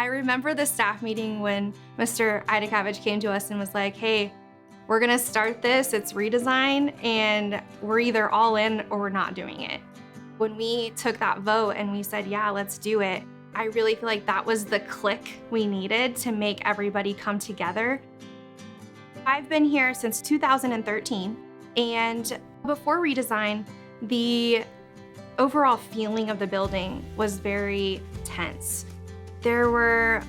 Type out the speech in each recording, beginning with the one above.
I remember the staff meeting when Mr. Idakavich came to us and was like, hey, we're gonna start this, it's redesign, and we're either all in or we're not doing it. When we took that vote and we said, yeah, let's do it, I really feel like that was the click we needed to make everybody come together. I've been here since 2013, and before redesign, the overall feeling of the building was very tense. There were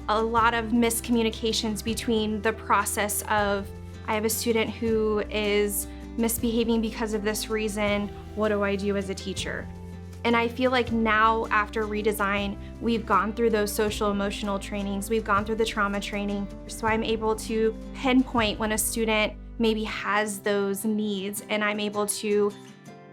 a lot of miscommunications between the process of, I have a student who is misbehaving because of this reason, what do I do as a teacher? And I feel like now, after redesign, we've gone through those social emotional trainings, we've gone through the trauma training, so I'm able to pinpoint when a student maybe has those needs, and I'm able to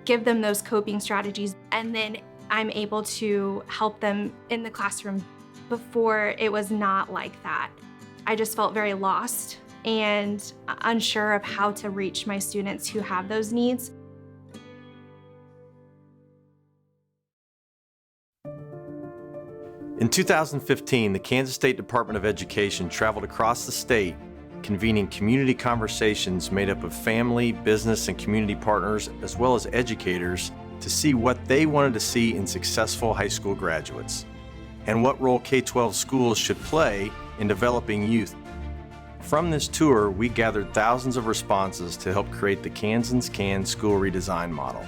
give them those coping strategies, and then I'm able to help them in the classroom. Before, it was not like that. I just felt very lost and unsure of how to reach my students who have those needs. In 2015, the Kansas State Department of Education traveled across the state, convening community conversations made up of family, business, and community partners, as well as educators, to see what they wanted to see in successful high school graduates, and what role K-12 schools should play in developing youth. From this tour, we gathered thousands of responses to help create the Kansans Can School Redesign model.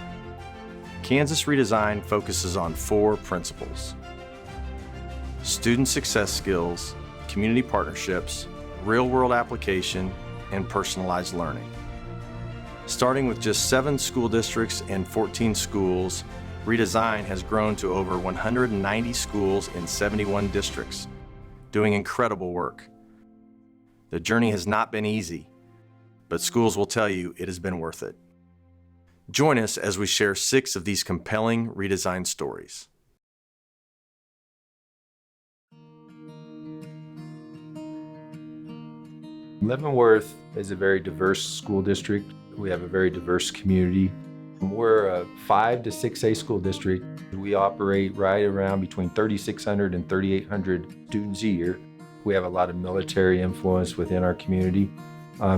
Kansas Redesign focuses on 4 principles: student success skills, community partnerships, real-world application, and personalized learning. Starting with just 7 school districts and 14 schools, Redesign has grown to over 190 schools in 71 districts, doing incredible work. The journey has not been easy, but schools will tell you it has been worth it. Join us as we share 6 of these compelling redesign stories. Leavenworth is a very diverse school district. We have a very diverse community. We're a 5 to 6A school district. We operate right around between 3,600 and 3,800 students a year. We have a lot of military influence within our community.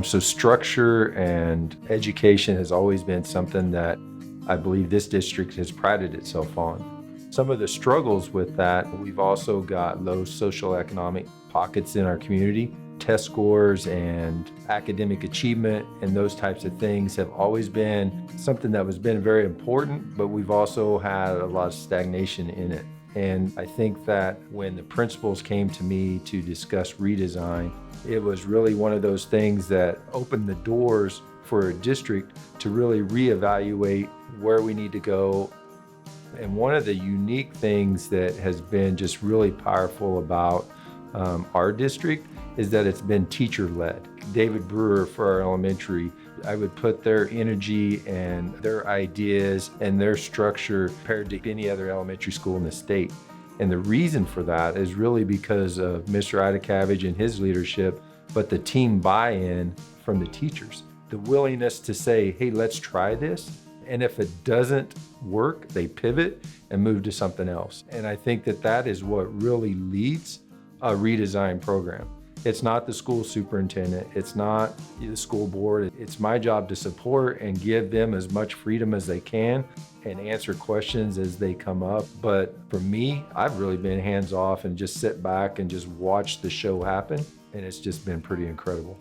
So structure and education has always been something that I believe this district has prided itself on. Some of the struggles with that, we've also got low socioeconomic pockets in our community. Test scores and academic achievement and those types of things have always been something that has been very important, but we've also had a lot of stagnation in it. And I think that when the principals came to me to discuss redesign, it was really one of those things that opened the doors for a district to really reevaluate where we need to go. And one of the unique things that has been just really powerful about our district is that it's been teacher-led. David Brewer for our elementary, I would put their energy and their ideas and their structure compared to any other elementary school in the state. And the reason for that is really because of Mr. Idakavich and his leadership, but the team buy-in from the teachers. The willingness to say, hey, let's try this. And if it doesn't work, they pivot and move to something else. And I think that that is what really leads a redesign program. It's not the school superintendent, it's not the school board. It's my job to support and give them as much freedom as they can and answer questions as they come up. But for me, I've really been hands off and just sit back and just watch the show happen. And it's just been pretty incredible.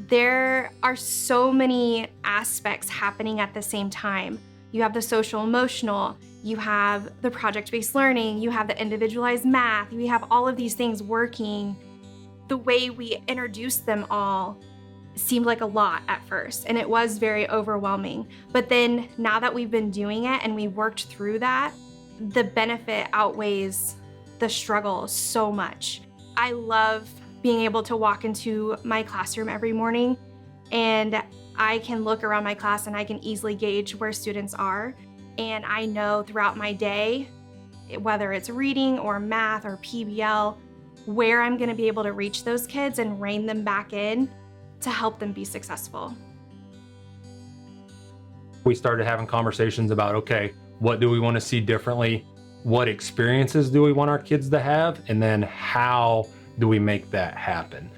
There are so many aspects happening at the same time. You have the social emotional, you have the project-based learning, you have the individualized math, you have all of these things working. The way we introduced them all seemed like a lot at first, and it was very overwhelming. But then now that we've been doing it and we've worked through that, the benefit outweighs the struggle so much. I love being able to walk into my classroom every morning and I can look around my class and I can easily gauge where students are. And I know throughout my day, whether it's reading or math or PBL, where I'm gonna be able to reach those kids and rein them back in to help them be successful. We started having conversations about, okay, what do we want to see differently? What experiences do we want our kids to have? And then how do we make that happen?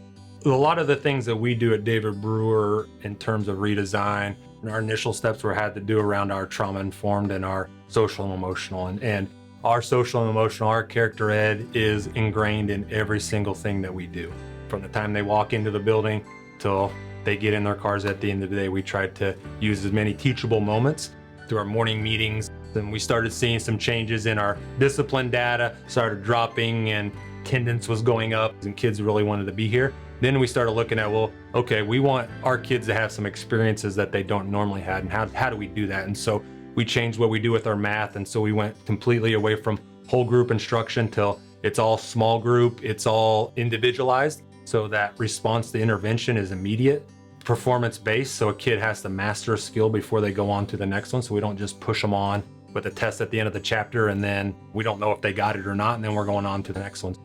A lot of the things that we do at David Brewer in terms of redesign, our initial steps had to do around our trauma-informed and our social and emotional. And our social and emotional, our character ed is ingrained in every single thing that we do. From the time they walk into the building till they get in their cars at the end of the day, we try to use as many teachable moments through our morning meetings. Then we started seeing some changes in our discipline data, started dropping and attendance was going up and kids really wanted to be here. Then we started looking at, well, okay, we want our kids to have some experiences that they don't normally have, and how do we do that? And so we changed what we do with our math, and so we went completely away from whole group instruction till it's all small group, it's all individualized, so that response to intervention is immediate, performance-based, so a kid has to master a skill before they go on to the next one, so we don't just push them on with a test at the end of the chapter and then we don't know if they got it or not, and then we're going on to the next one.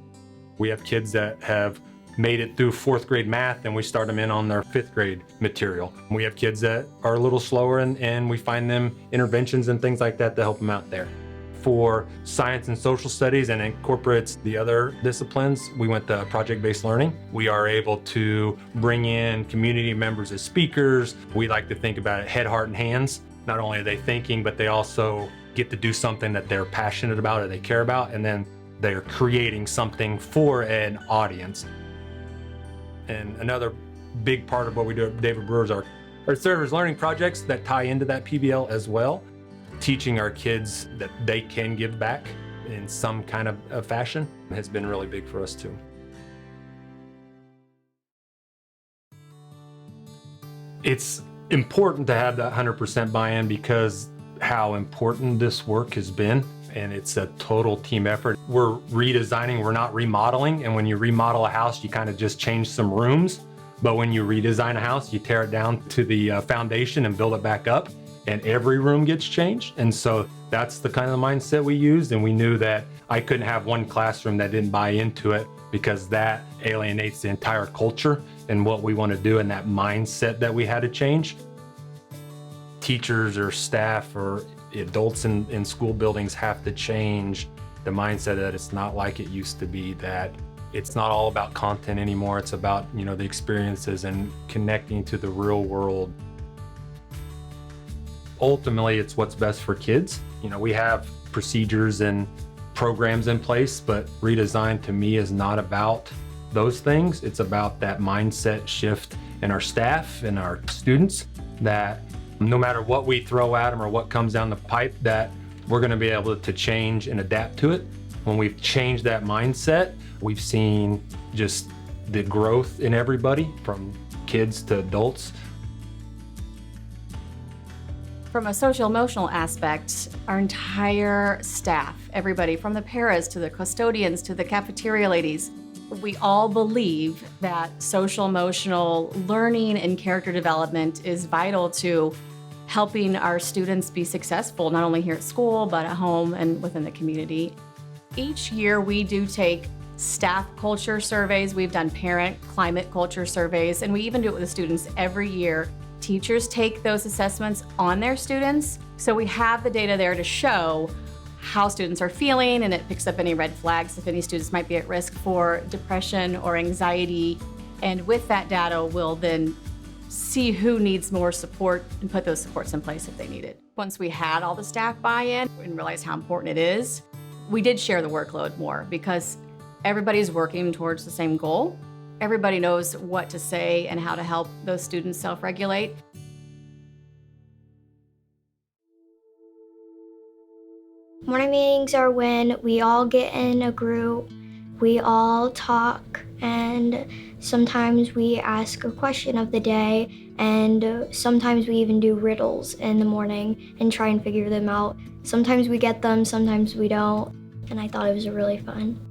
We have kids that have made it through 4th grade math and we start them in on their 5th grade material. We have kids that are a little slower and we find them interventions and things like that to help them out there. For science and social studies and incorporates the other disciplines, we went to project-based learning. We are able to bring in community members as speakers. We like to think about it head, heart, and hands. Not only are they thinking, but they also get to do something that they're passionate about or they care about, and then they're creating something for an audience. And another big part of what we do at David Brewer is our servers learning projects that tie into that PBL as well. Teaching our kids that they can give back in some kind of fashion has been really big for us too. It's important to have that 100% buy-in because how important this work has been, and it's a total team effort. We're redesigning, we're not remodeling, and when you remodel a house, you kind of just change some rooms, but when you redesign a house, you tear it down to the foundation and build it back up, and every room gets changed. And so that's the kind of mindset we used, and we knew that I couldn't have one classroom that didn't buy into it because that alienates the entire culture and what we want to do and that mindset that we had to change. Teachers or staff or adults in school buildings have to change the mindset that it's not like it used to be, that it's not all about content anymore. It's about, the experiences and connecting to the real world. Ultimately, it's what's best for kids. We have procedures and programs in place, but redesign to me is not about those things. It's about that mindset shift in our staff and our students, that no matter what we throw at them or what comes down the pipe, that we're going to be able to change and adapt to it. When we've changed that mindset, we've seen just the growth in everybody from kids to adults. From a social emotional aspect, our entire staff, everybody from the paras to the custodians to the cafeteria ladies, we all believe that social emotional learning and character development is vital to helping our students be successful, not only here at school, but at home and within the community. Each year we do take staff culture surveys. We've done parent climate culture surveys, and we even do it with the students every year. Teachers take those assessments on their students, so we have the data there to show how students are feeling, and it picks up any red flags if any students might be at risk for depression or anxiety. And with that data, we'll then see who needs more support and put those supports in place if they need it. Once we had all the staff buy-in and realized how important it is, we did share the workload more because everybody's working towards the same goal. Everybody knows what to say and how to help those students self-regulate. Morning meetings are when we all get in a group, we all talk, and sometimes we ask a question of the day, and sometimes we even do riddles in the morning and try and figure them out. Sometimes we get them, sometimes we don't, and I thought it was really fun.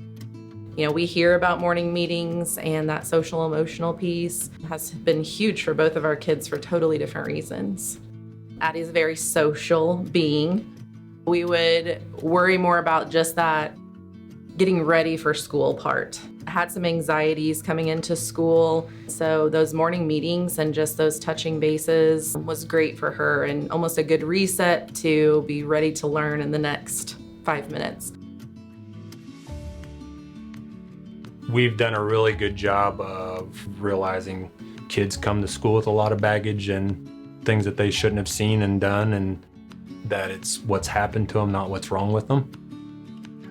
We hear about morning meetings, and that social emotional piece has been huge for both of our kids for totally different reasons. Addie's a very social being. We would worry more about just that getting ready for school part. had some anxieties coming into school. So those morning meetings and just those touching bases was great for her and almost a good reset to be ready to learn in the next 5 minutes. We've done a really good job of realizing kids come to school with a lot of baggage and things that they shouldn't have seen and done, and that it's what's happened to them, not what's wrong with them.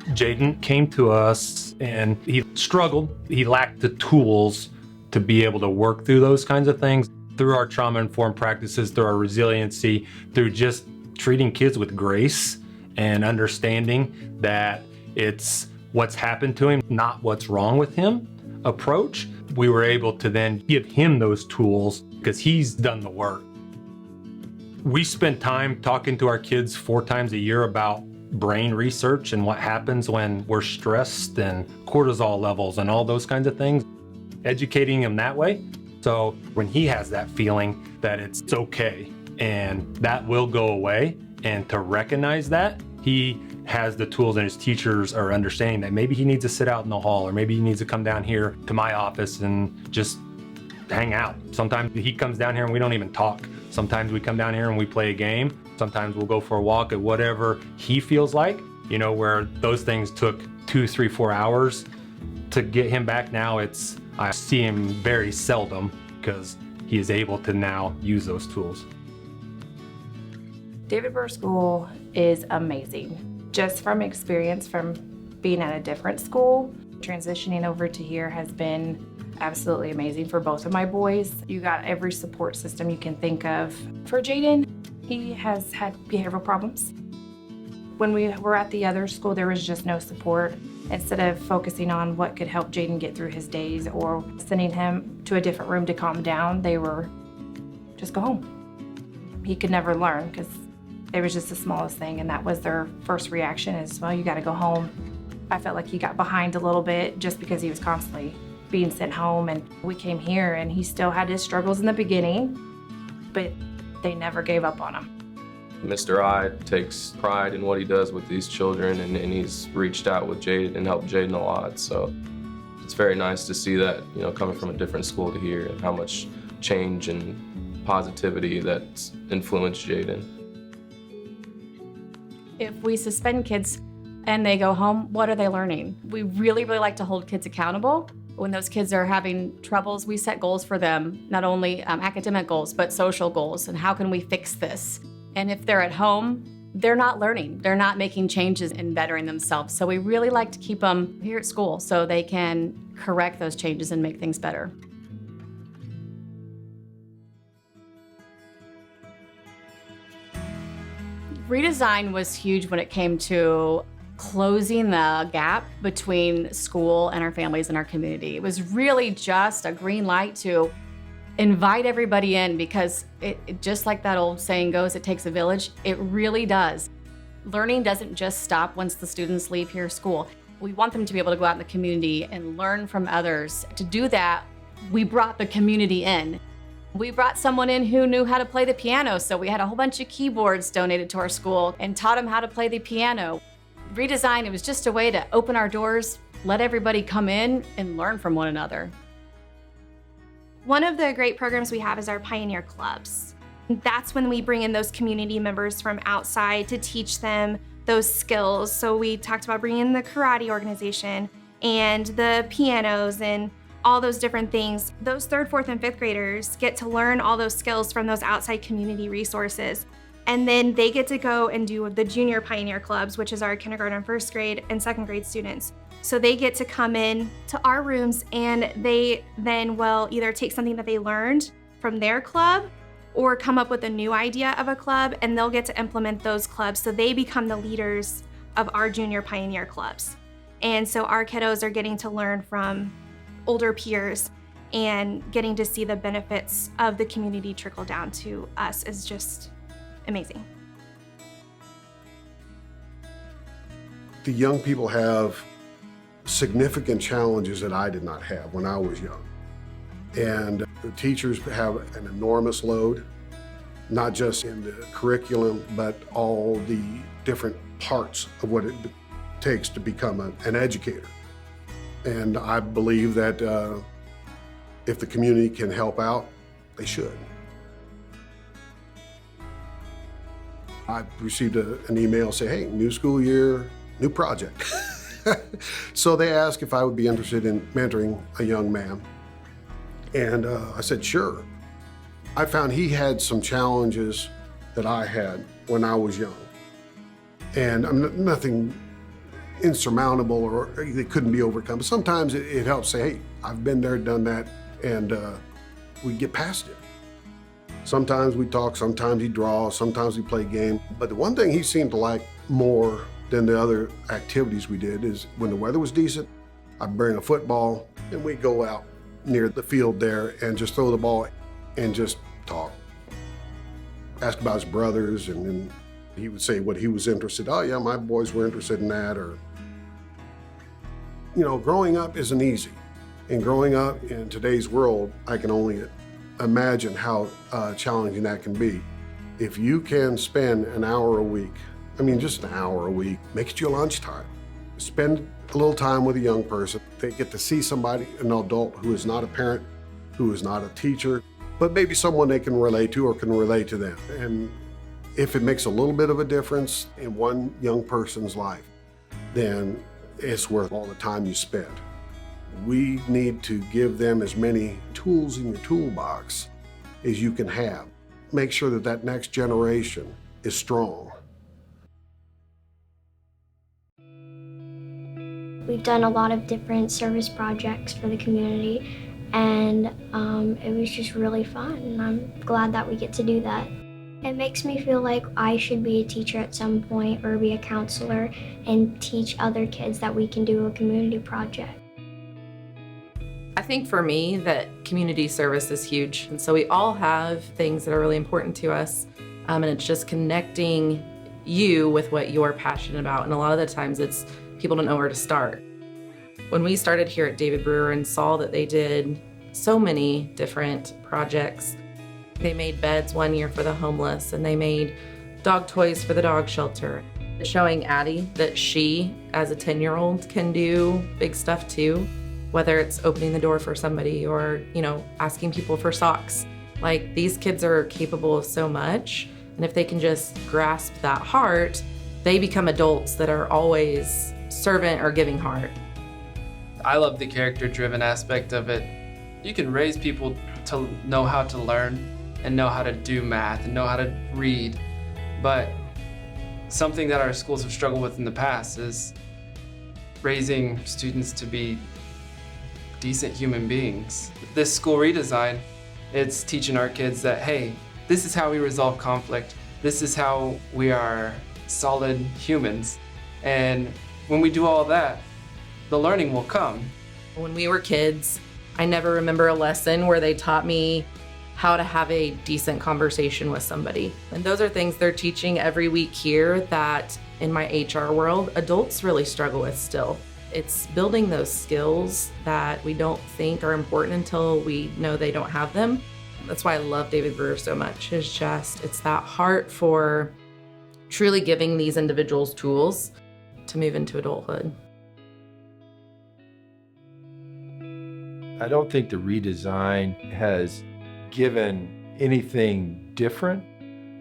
Jaden came to us and he struggled. He lacked the tools to be able to work through those kinds of things. Through our trauma-informed practices, through our resiliency, through just treating kids with grace and understanding that it's what's happened to him, not what's wrong with him approach, we were able to then give him those tools because he's done the work. We spend time talking to our kids 4 times a year about brain research and what happens when we're stressed and cortisol levels and all those kinds of things, educating him that way. So when he has that feeling that it's okay and that will go away, and to recognize that, he has the tools and his teachers are understanding that maybe he needs to sit out in the hall, or maybe he needs to come down here to my office and just hang out. Sometimes he comes down here and we don't even talk. Sometimes we come down here and we play a game. Sometimes we'll go for a walk at whatever he feels like, where those things took 2, 3, 4 hours to get him back. Now I see him very seldom because he is able to now use those tools. David Brewer School is amazing. Just from experience from being at a different school, transitioning over to here has been absolutely amazing for both of my boys. You got every support system you can think of. For Jaden, he has had behavioral problems. When we were at the other school, there was just no support. Instead of focusing on what could help Jaden get through his days or sending him to a different room to calm down, they were just go home. He could never learn because it was just the smallest thing, and that was their first reaction is, well, you got to go home. I felt like he got behind a little bit just because he was constantly being sent home, and we came here and he still had his struggles in the beginning, but they never gave up on him. Mr. I takes pride in what he does with these children, and he's reached out with Jaden and helped Jaden a lot. So it's very nice to see that, coming from a different school to here, and how much change and positivity that's influenced Jaden. If we suspend kids and they go home, what are they learning? We really, really like to hold kids accountable. When those kids are having troubles, we set goals for them, not only academic goals, but social goals, and how can we fix this? And if they're at home, they're not learning. They're not making changes and bettering themselves. So we really like to keep them here at school so they can correct those changes and make things better. Redesign was huge when it came to closing the gap between school and our families and our community. It was really just a green light to invite everybody in, because it just like that old saying goes, it takes a village. It really does. Learning doesn't just stop once the students leave here school. We want them to be able to go out in the community and learn from others. To do that, we brought the community in. We brought someone in who knew how to play the piano, so we had a whole bunch of keyboards donated to our school and taught them how to play the piano. Redesign, it was just a way to open our doors, let everybody come in and learn from one another. One of the great programs we have is our Pioneer Clubs. That's when we bring in those community members from outside to teach them those skills. So we talked about bringing in the karate organization and the pianos and all those different things. Those 3rd, 4th, and 5th graders get to learn all those skills from those outside community resources. And then they get to go and do the Junior Pioneer Clubs, which is our kindergarten, 1st grade, and 2nd grade students. So they get to come in to our rooms, and they then will either take something that they learned from their club or come up with a new idea of a club, and they'll get to implement those clubs. So they become the leaders of our Junior Pioneer Clubs. And so our kiddos are getting to learn from older peers, and getting to see the benefits of the community trickle down to us is just amazing. The young people have significant challenges that I did not have when I was young. And the teachers have an enormous load, not just in the curriculum, but all the different parts of what it takes to become an educator. And I believe that if the community can help out, they should. I received an email say, hey, new school year, new project. So they asked if I would be interested in mentoring a young man. And I said, sure. I found he had some challenges that I had when I was young. And nothing insurmountable or they couldn't be overcome. But sometimes it helps say, hey, I've been there, done that, and we get past it. Sometimes we talk, sometimes he draws, sometimes we play game. But the one thing he seemed to like more than the other activities we did is when the weather was decent, I'd bring a football and we'd go out near the field there and just throw the ball and just talk. Ask about his brothers, and then he would say what he was interested in. Oh yeah, my boys were interested in that. Or, you know, growing up isn't easy. And growing up in today's world, I can only imagine how challenging that can be. If you can spend an hour a week, I mean just an hour a week, make it your lunchtime. Spend a little time with a young person. They get to see somebody, an adult who is not a parent, who is not a teacher, but maybe someone they can relate to or can relate to them. And if it makes a little bit of a difference in one young person's life, then it's worth all the time you spend. We need to give them as many tools in your toolbox as you can have. Make sure that that next generation is strong. We've done a lot of different service projects for the community, and it was just really fun, and I'm glad that we get to do that. It makes me feel like I should be a teacher at some point or be a counselor and teach other kids that we can do a community project. I think for me that community service is huge. And so we all have things that are really important to us. And it's just connecting you with what you're passionate about. And a lot of the times it's people don't know where to start. When we started here at David Brewer and saw that they did so many different projects, they made beds one year for the homeless, and they made dog toys for the dog shelter. Showing Addie that she, as a 10-year-old, can do big stuff too. Whether it's opening the door for somebody or, asking people for socks. Like, these kids are capable of so much, and if they can just grasp that heart, they become adults that are always servant or giving heart. I love the character-driven aspect of it. You can raise people to know how to learn and know how to do math and know how to read, but something that our schools have struggled with in the past is raising students to be decent human beings. This school redesign, it's teaching our kids that, hey, this is how we resolve conflict. This is how we are solid humans. And when we do all that, the learning will come. When we were kids, I never remember a lesson where they taught me how to have a decent conversation with somebody. And those are things they're teaching every week here that in my HR world, adults really struggle with still. It's building those skills that we don't think are important until we know they don't have them. That's why I love David Brewer so much. It's that heart for truly giving these individuals tools to move into adulthood. I don't think the redesign has given anything different.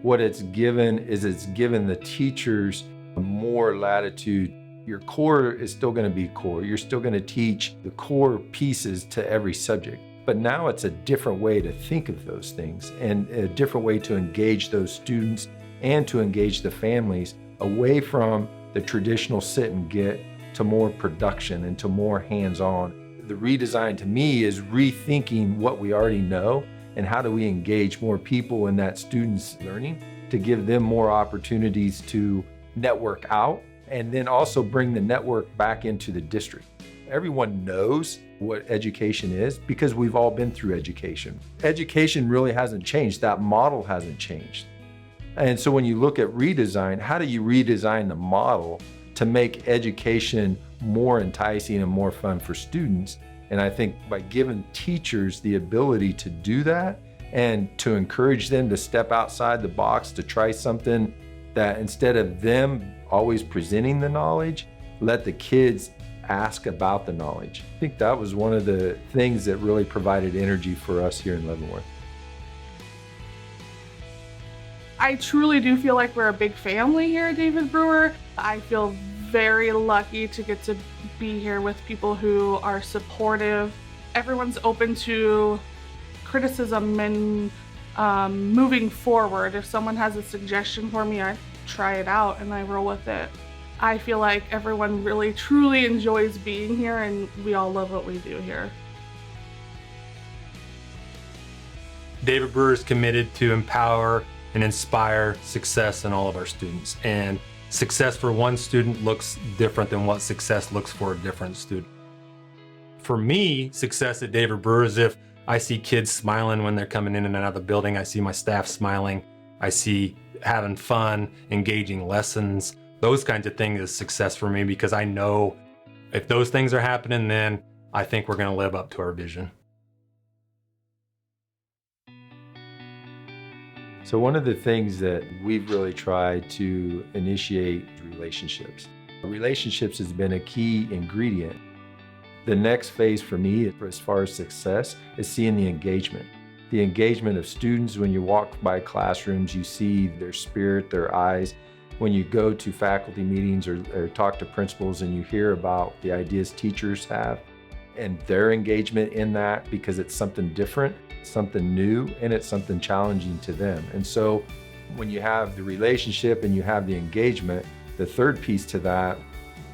What it's given is it's given the teachers more latitude. Your core is still going to be core. You're still going to teach the core pieces to every subject. But now it's a different way to think of those things and a different way to engage those students and to engage the families away from the traditional sit and get to more production and to more hands-on. The redesign to me is rethinking what we already know and how do we engage more people in that student's learning to give them more opportunities to network out and then also bring the network back into the district. Everyone knows what education is because we've all been through education. Education really hasn't changed. That model hasn't changed. And so when you look at redesign, how do you redesign the model to make education more enticing and more fun for students? And I think by giving teachers the ability to do that and to encourage them to step outside the box, to try something that instead of them always presenting the knowledge, let the kids ask about the knowledge. I think that was one of the things that really provided energy for us here in Leavenworth. I truly do feel like we're a big family here at David Brewer. I feel very lucky to get to be here with people who are supportive. Everyone's open to criticism and moving forward. If someone has a suggestion for me, I try it out and I roll with it. I feel like everyone really truly enjoys being here and we all love what we do here. David Brewer is committed to empower and inspire success in all of our students. And success for one student looks different than what success looks for a different student. For me, success at David Brewer is if I see kids smiling when they're coming in and out of the building. I see my staff smiling. I see having fun, engaging lessons. Those kinds of things is success for me, because I know if those things are happening, then I think we're going to live up to our vision. So one of the things that we've really tried to initiate is relationships. Relationships has been a key ingredient. The next phase for me, as far as success, is seeing the engagement. The engagement of students. When you walk by classrooms, you see their spirit, their eyes. When you go to faculty meetings or talk to principals and you hear about the ideas teachers have and their engagement in that, because it's something different, something new, and it's something challenging to them. And so when you have the relationship and you have the engagement, the third piece to that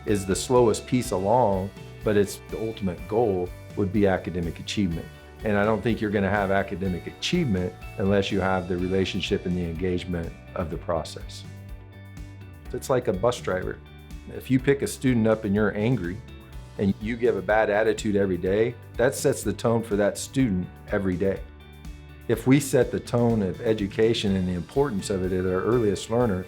is the slowest piece along, but it's the ultimate goal would be academic achievement. And I don't think you're going to have academic achievement unless you have the relationship and the engagement of the process. It's like a bus driver. If you pick a student up and you're angry and you give a bad attitude every day, that sets the tone for that student every day. If we set the tone of education and the importance of it at our earliest learner,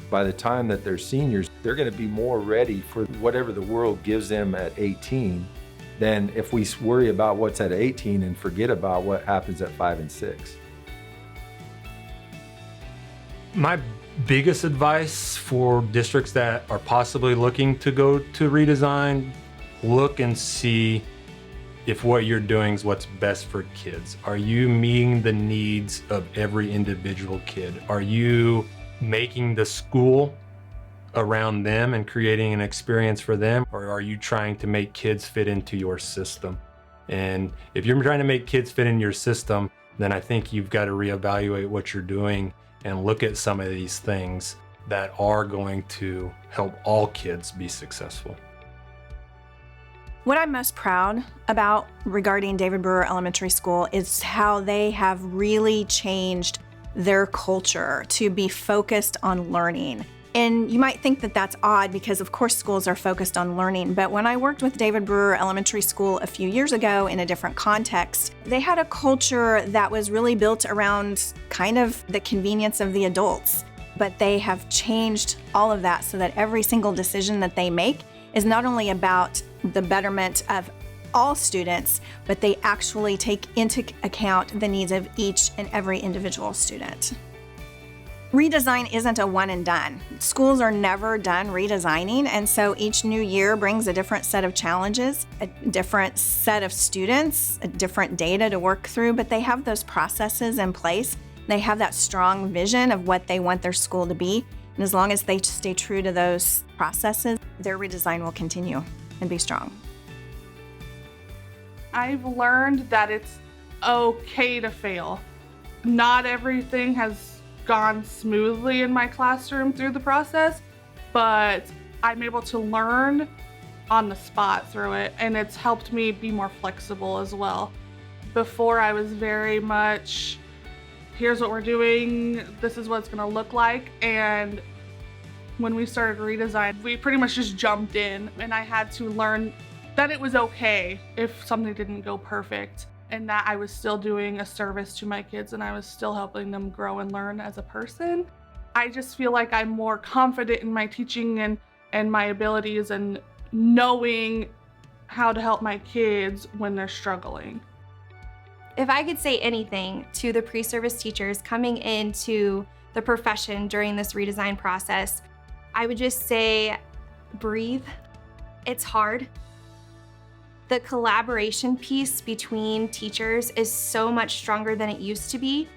by the time that they're seniors, they're going to be more ready for whatever the world gives them at 18 than if we worry about what's at 18 and forget about what happens at 5 and 6. My biggest advice for districts that are possibly looking to go to redesign, look and see if what you're doing is what's best for kids. Are you meeting the needs of every individual kid? Are you making the school around them and creating an experience for them? Or are you trying to make kids fit into your system? And if you're trying to make kids fit in your system, then I think you've got to reevaluate what you're doing and look at some of these things that are going to help all kids be successful. What I'm most proud about regarding David Brewer Elementary School is how they have really changed their culture to be focused on learning. And you might think that that's odd because of course schools are focused on learning, but when I worked with David Brewer Elementary School a few years ago in a different context, they had a culture that was really built around kind of the convenience of the adults. But they have changed all of that so that every single decision that they make is not only about the betterment of all students, but they actually take into account the needs of each and every individual student. Redesign isn't a one and done. Schools are never done redesigning, and so each new year brings a different set of challenges, a different set of students, a different data to work through, but they have those processes in place. They have that strong vision of what they want their school to be, and as long as they stay true to those processes, their redesign will continue and be strong. I've learned that it's okay to fail. Not everything has gone smoothly in my classroom through the process, but I'm able to learn on the spot through it, and it's helped me be more flexible as well. Before I was very much, here's what we're doing, this is what it's gonna look like, and when we started redesign, we pretty much just jumped in, and I had to learn that it was okay if something didn't go perfect, and that I was still doing a service to my kids and I was still helping them grow and learn as a person. I just feel like I'm more confident in my teaching and my abilities and knowing how to help my kids when they're struggling. If I could say anything to the pre-service teachers coming into the profession during this redesign process, I would just say breathe. It's hard. The collaboration piece between teachers is so much stronger than it used to be.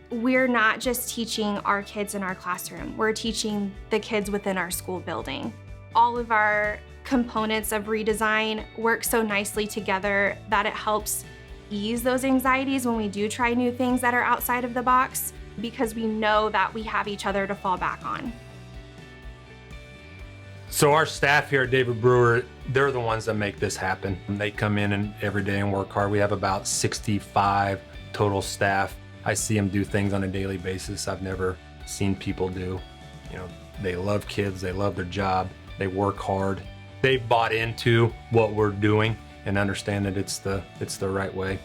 We're not just teaching our kids in our classroom, we're teaching the kids within our school building. All of our components of redesign work so nicely together that it helps ease those anxieties when we do try new things that are outside of the box, because we know that we have each other to fall back on. So our staff here at David Brewer, they're the ones that make this happen. They come in and every day and work hard. We have about 65 total staff. I see them do things on a daily basis I've never seen people do. You know, they love kids, they love their job, they work hard. They've bought into what we're doing and understand that it's the right way.